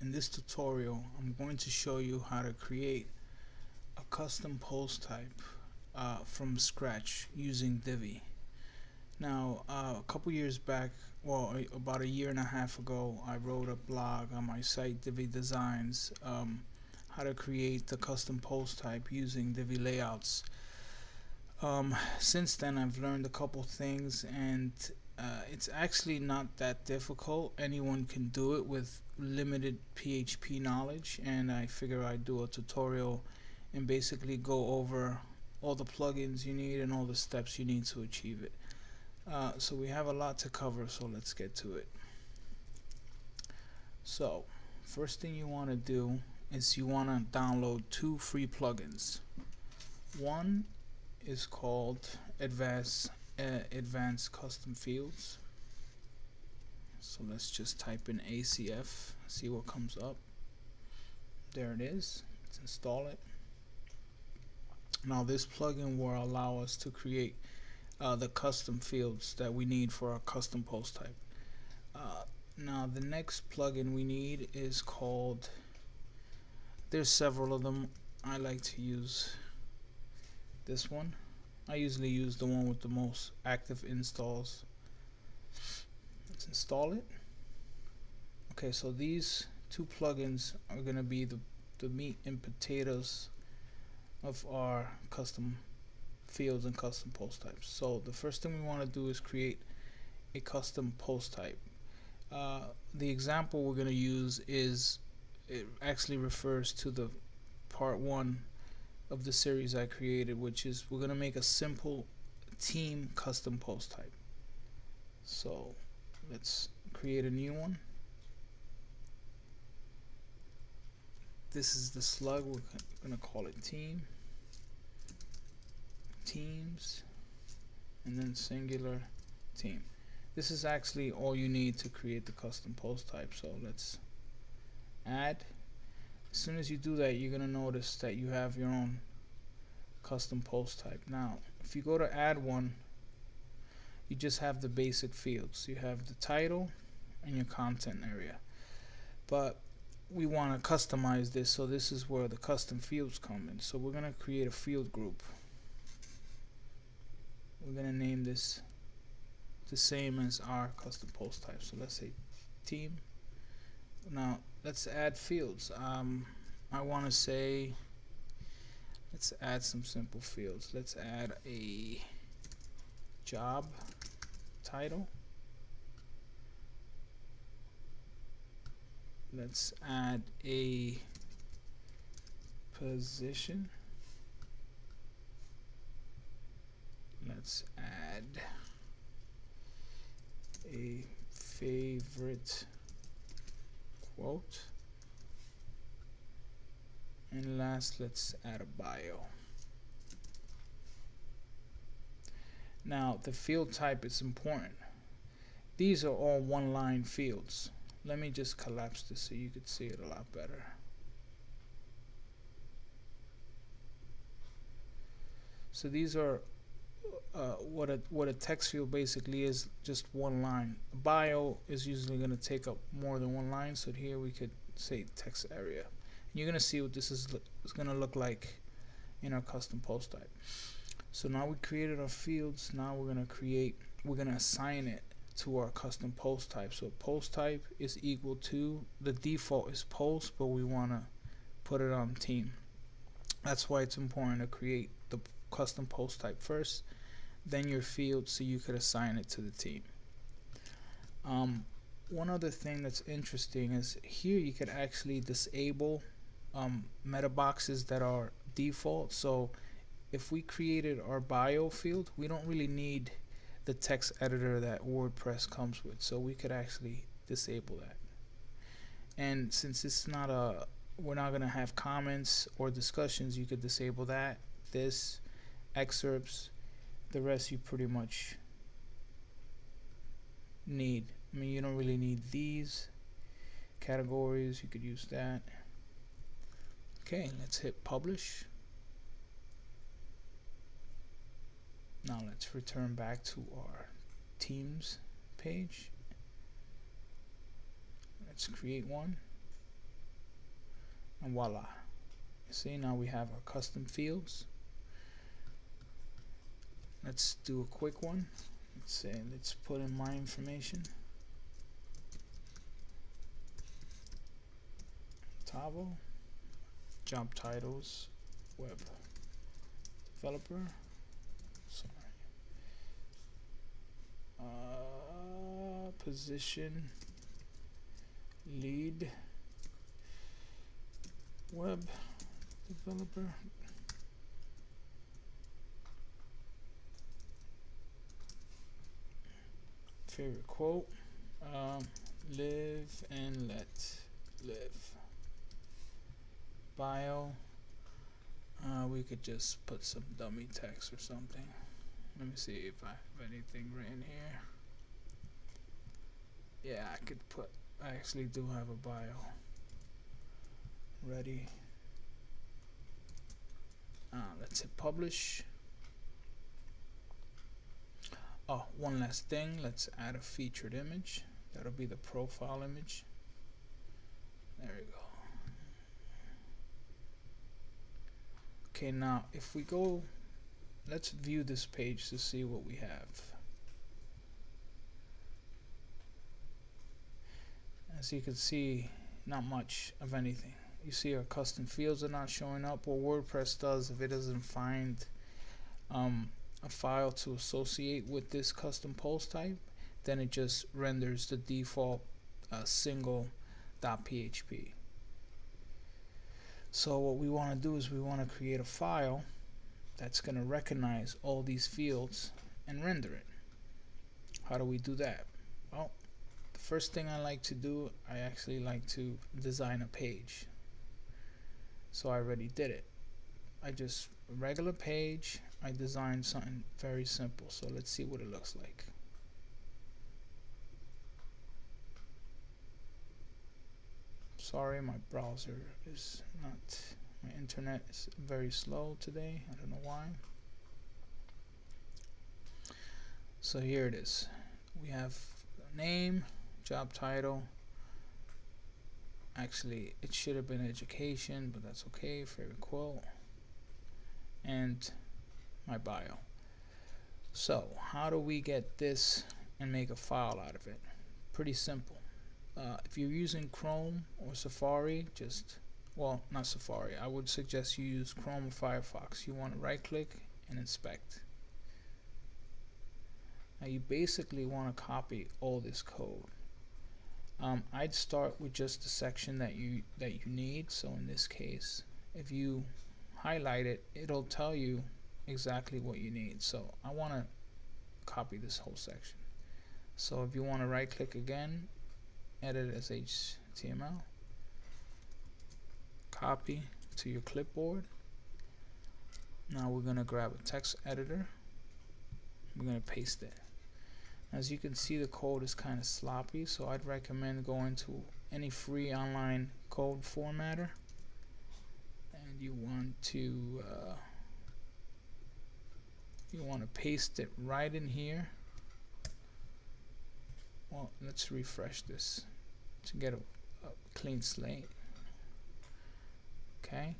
In this tutorial, I'm going to show you how to create a custom post type from scratch using Divi. Now, a couple years back, well, about a year and a half ago, I wrote a blog on my site, Divi Designs, how to create the custom post type using Divi layouts. Since then, I've learned a couple things, and it's actually not that difficult. Anyone can do it with limited PHP knowledge, and I figure I'd do a tutorial and basically go over all the plugins you need and all the steps you need to achieve it. So we have a lot to cover, so let's get to it. So first thing you want to do is you want to download two free plugins. One is called Advanced Custom Fields. So let's just type in ACF, see what comes up. There it is. Let's install it. Now this plugin will allow us to create the custom fields that we need for our custom post type. Now the next plugin we need is called, there's several of them. I like to use this one. I usually use the one with the most active installs. Let's install it. Okay, so these two plugins are going to be the meat and potatoes of our custom fields and custom post types. So the first thing we want to do is create a custom post type. The example we're going to use is, it actually refers to the part 1 of the series I created, which is we're going to make a simple team custom post type. So let's create a new one. This is the slug. We're going to call it teams, and then singular team. This is actually all you need to create the custom post type. So let's add. As soon as you do that, you're going to notice that you have your own custom post type. Now if you go to add one, you just have the basic fields. You have the title and your content area, but we want to customize this, so this is where the custom fields come in. So we're going to create a field group. We're going to name this the same as our custom post type. So let's say team. Now let's add fields. I want to say, let's add some simple fields. Let's add a job title. Let's add a position. Let's add a favorite quote. And last, let's add a bio. Now the field type is important. These are all one-line fields. Let me just collapse this so you could see it a lot better. So these are what a text field basically is, just one line. A bio is usually going to take up more than one line, so here we could say text area. And you're going to see what this is going to look like in our custom post type. So now we created our fields. Now we're going to assign it to our custom post type. So post type is equal to, the default is post, but we want to put it on team. That's why it's important to create the custom post type first, then your field, so you could assign it to the team. One other thing that's interesting is here you could actually disable meta boxes that are default. So if we created our bio field, we don't really need the text editor that WordPress comes with, so we could actually disable that. And since it's not we're not going to have comments or discussions, you could disable that, this, excerpts. The rest you pretty much need. I mean, you don't really need these categories. You could use that. Okay, let's hit publish. Now let's return back to our teams page. Let's create one. and voila. See, now we have our custom fields. Let's do a quick one. Let's put in my information. Tavo, job titles, web developer, sorry, position, lead, web developer, favorite quote, live and let live. Bio, we could just put some dummy text or something. Let me see if I have anything written here. Yeah, I actually do have a bio ready. Let's hit publish. Oh, one last thing, let's add a featured image. That'll be the profile image. There we go. Okay, now if we go, let's view this page to see what we have. As you can see, not much of anything. You see our custom fields are not showing up. What WordPress does, if it doesn't find a file to associate with this custom post type, then it just renders the default single .php. So what we want to do is we want to create a file that's going to recognize all these fields and render it. How do we do that? Well, the first thing I like to do, I actually like to design a page. So I already did it. I just regular page, I designed something very simple. So let's see what it looks like. Sorry, my browser is not, my internet is very slow today. I don't know why. So here it is. We have name, job title. Actually, it should have been education, but that's okay. Favorite quote. And my bio. So how do we get this and make a file out of it? Pretty simple. If you're using Chrome or Safari, well, not Safari, I would suggest you use Chrome or Firefox. You want to right click and inspect. Now you basically want to copy all this code. I'd start with just the section that you need. So in this case, if you highlight it, it'll tell you exactly what you need. So I want to copy this whole section. So if you want to right click again, edit as HTML, copy to your clipboard. Now we're going to grab a text editor. We're going to paste it. As you can see, the code is kind of sloppy, so I'd recommend going to any free online code formatter, and you want to paste it right in here. Well, let's refresh this to get a clean slate. Okay,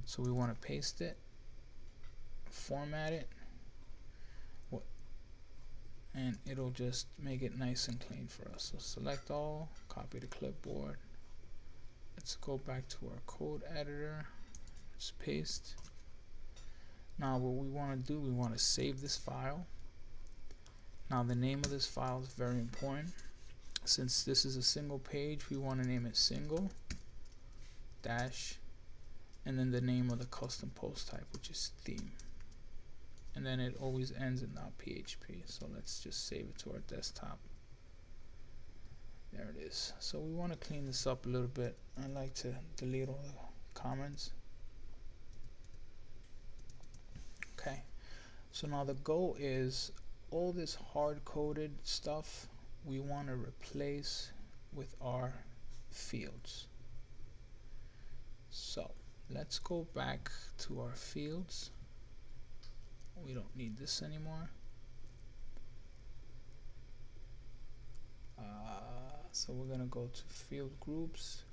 so we want to paste it, format it, and it'll just make it nice and clean for us. So select all, copy the clipboard. Let's go back to our code editor. Let's paste. Now what we want to do, we want to save this file. Now the name of this file is very important. Since this is a single page, we want to name it single dash and then the name of the custom post type, which is theme. And then it always ends in .php. So let's just save it to our desktop. There it is. So we want to clean this up a little bit. I like to delete all the comments. Okay. So now the goal is all this hard-coded stuff we want to replace with our fields. So let's go back to our fields. We don't need this anymore. So we're gonna go to field groups,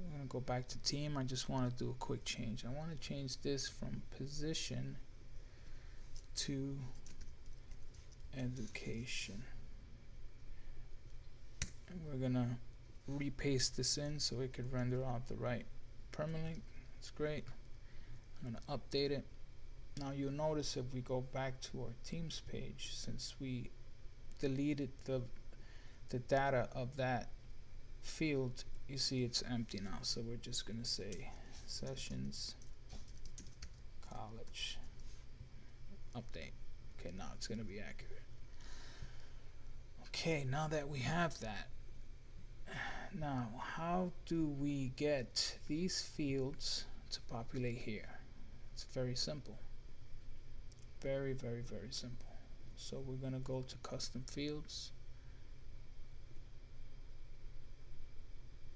I'm gonna go back to team. I just want to do a quick change. I want to change this from position to education, and we're gonna repaste this in so it could render out the right permalink. That's great. I'm gonna update it. Now you'll notice if we go back to our teams page, since we deleted the data of that field, you see it's empty now. So we're just gonna say sessions college update. Okay, now it's gonna be accurate. Okay, now that we have that, now how do we get these fields to populate here? It's very simple. Very, very, very simple. So we're gonna go to custom fields.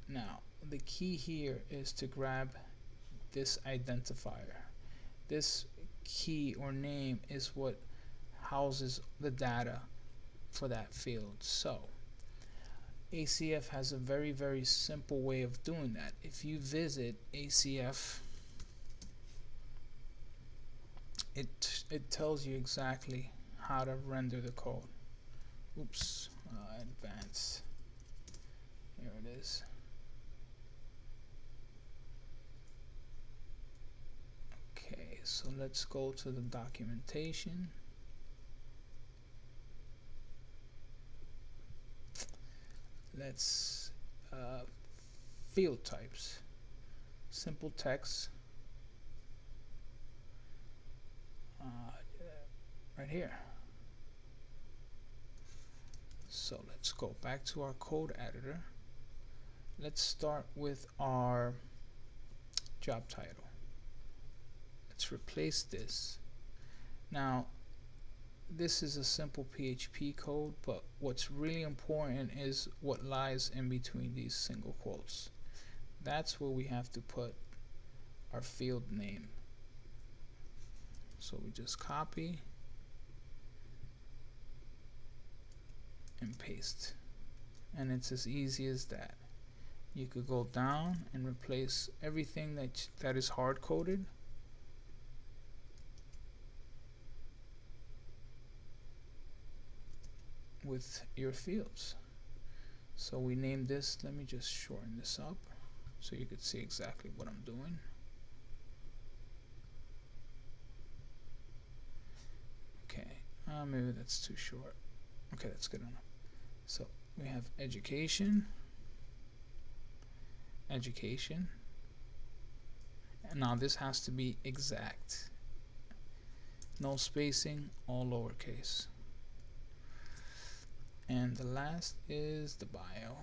Now the key here is to grab this identifier. This key or name is what houses the data for that field. So ACF has a very, very simple way of doing that. If you visit ACF, it tells you exactly how to render the code. Oops, advanced. Here it is. Okay, so let's go to the documentation. Let's field types, simple text, right here. So let's go back to our code editor. Let's start with our job title. Let's replace this. Now this is a simple PHP code, but what's really important is what lies in between these single quotes. That's where we have to put our field name. So we just copy and paste, and it's as easy as that. You could go down and replace everything that is hard coded with your fields. So we named this, let me just shorten this up so you could see exactly what I'm doing. Okay, maybe that's too short. Okay, that's good enough. So we have education, and now this has to be exact. No spacing, all lowercase. And the last is the bio.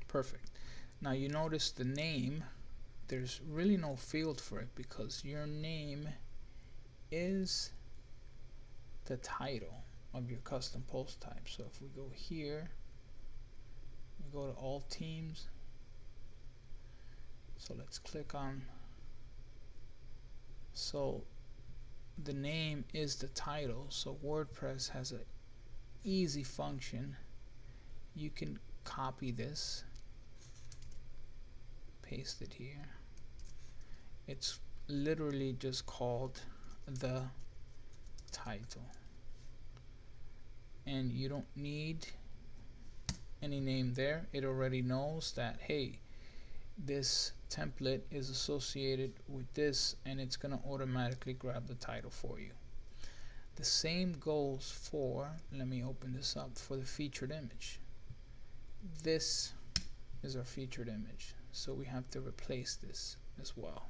Perfect. Now you notice the name, there's really no field for it because your name is the title of your custom post type. So if we go here, we go to all teams. So let's click on, so the name is the title. So WordPress has an easy function. You can copy this, paste it here. It's literally just called the title, and you don't need any name there. It already knows that, hey, this template is associated with this, and it's gonna automatically grab the title for you. The same goes for, let me open this up, for the featured image. This is our featured image, so we have to replace this as well.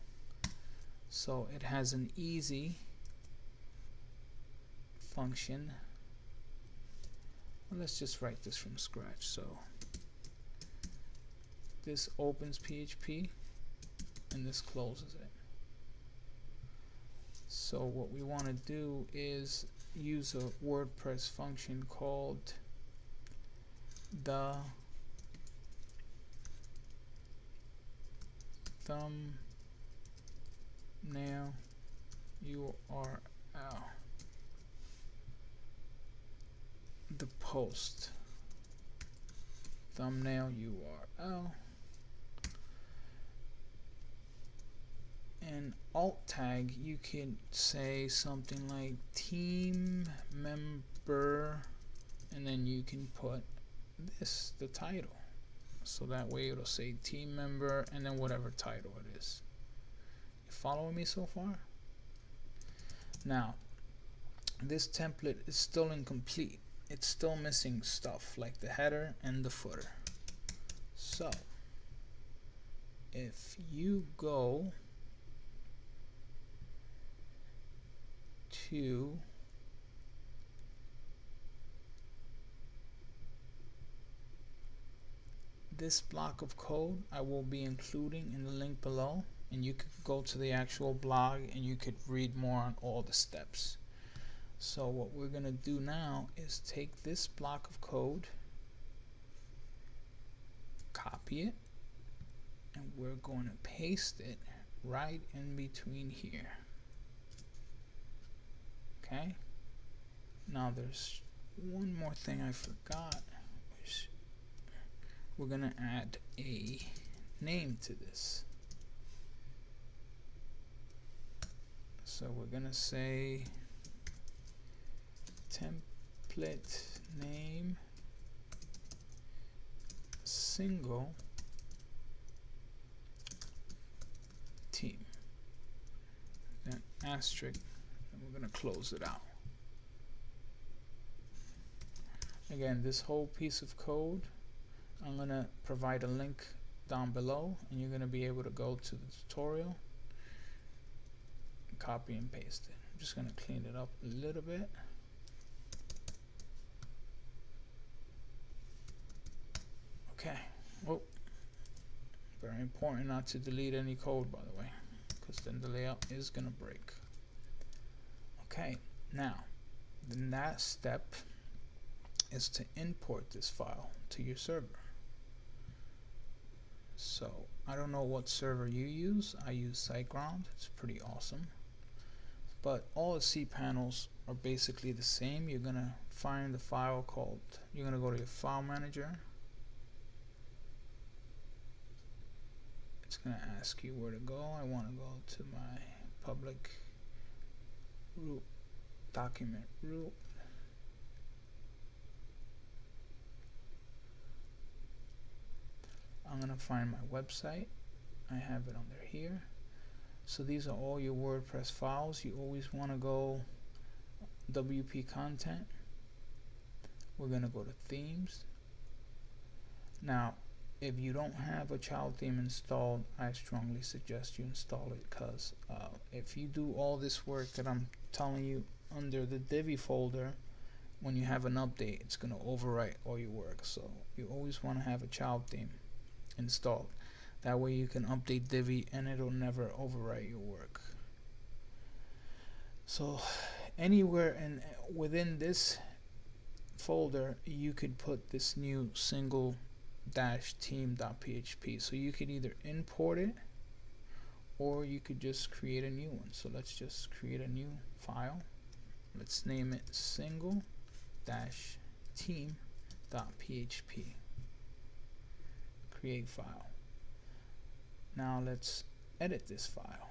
So it has an easy function. Well, let's just write this from scratch. So this opens PHP and this closes it. So what we want to do is use a WordPress function called the thumbnail URL, the post. thumbnail URL, and alt tag you can say something like team member, and then you can put this, the title, so that way it'll say team member and then whatever title it is. You following me so far? Now this template is still incomplete. It's still missing stuff like the header and the footer. So if you go to this block of code, I will be including in the link below, and you could go to the actual blog and you could read more on all the steps. So what we're gonna do now is take this block of code, copy it, and we're going to paste it right in between here. Okay, now there's one more thing I forgot, which we're gonna add a name to this. So we're gonna say template name single team, then asterisk, and we're gonna close it out. Again, this whole piece of code, I'm gonna provide a link down below, and you're gonna be able to go to the tutorial, copy and paste it. I'm just gonna clean it up a little bit. Okay. Oh, very important not to delete any code, by the way, because then the layout is gonna break. Okay, now the next step is to import this file to your server. So I don't know what server you use. I use SiteGround. It's pretty awesome. But all the cPanels are basically the same. You're gonna find the file called, you're gonna go to your file manager. It's gonna ask you where to go. I wanna go to my public root, document root. I'm gonna find my website. I have it under here. So these are all your WordPress files. You always want to go WP content. We're gonna go to themes. Now if you don't have a child theme installed, I strongly suggest you install it, because if you do all this work that I'm telling you under the Divi folder, when you have an update, it's gonna overwrite all your work. So you always want to have a child theme installed. That way you can update Divi and it'll never overwrite your work. So anywhere and within this folder you could put this new single dash team.php. So you could either import it or you could just create a new one. So let's just create a new file. Let's name it single dash team.php. Create file. Now let's edit this file.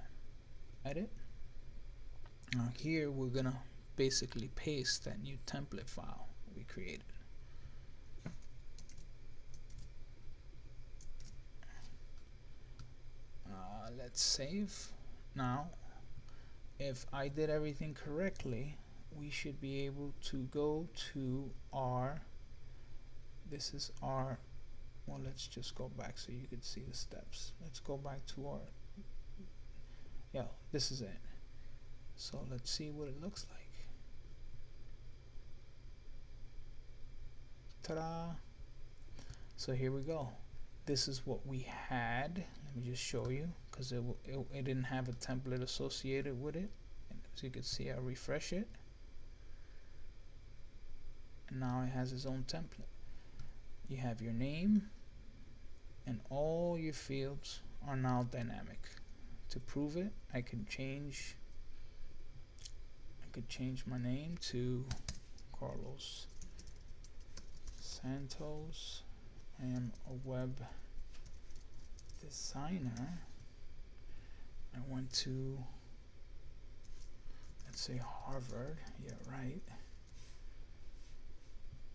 Edit. Now here we're gonna basically paste that new template file we created. Let's save. Now if I did everything correctly, we should be able to go to our, this is our, well, let's just go back so you can see the steps. Let's go back to our, yeah, this is it. So let's see what it looks like. Ta-da! So here we go. This is what we had. Let me just show you, because it didn't have a template associated with it. And as you can see, I refresh it, and now it has its own template. You have your name, and all your fields are now dynamic. To prove it, I could change my name to Carlos Santos I am a web designer. I went to, let's say, Harvard. Yeah, right.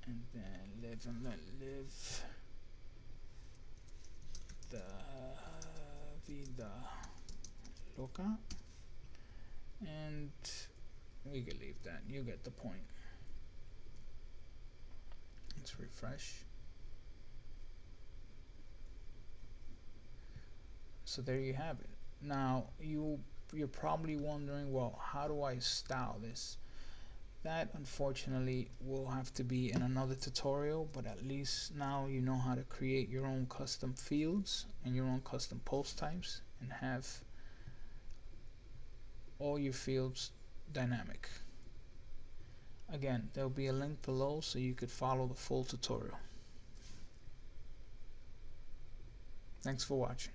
And then live and let live. The vida loca. And we can leave that. You get the point. Let's refresh. So there you have it. Now you're probably wondering, well, how do I style this? That unfortunately will have to be in another tutorial, but at least now you know how to create your own custom fields and your own custom post types and have all your fields dynamic. Again, there'll be a link below so you could follow the full tutorial. Thanks for watching.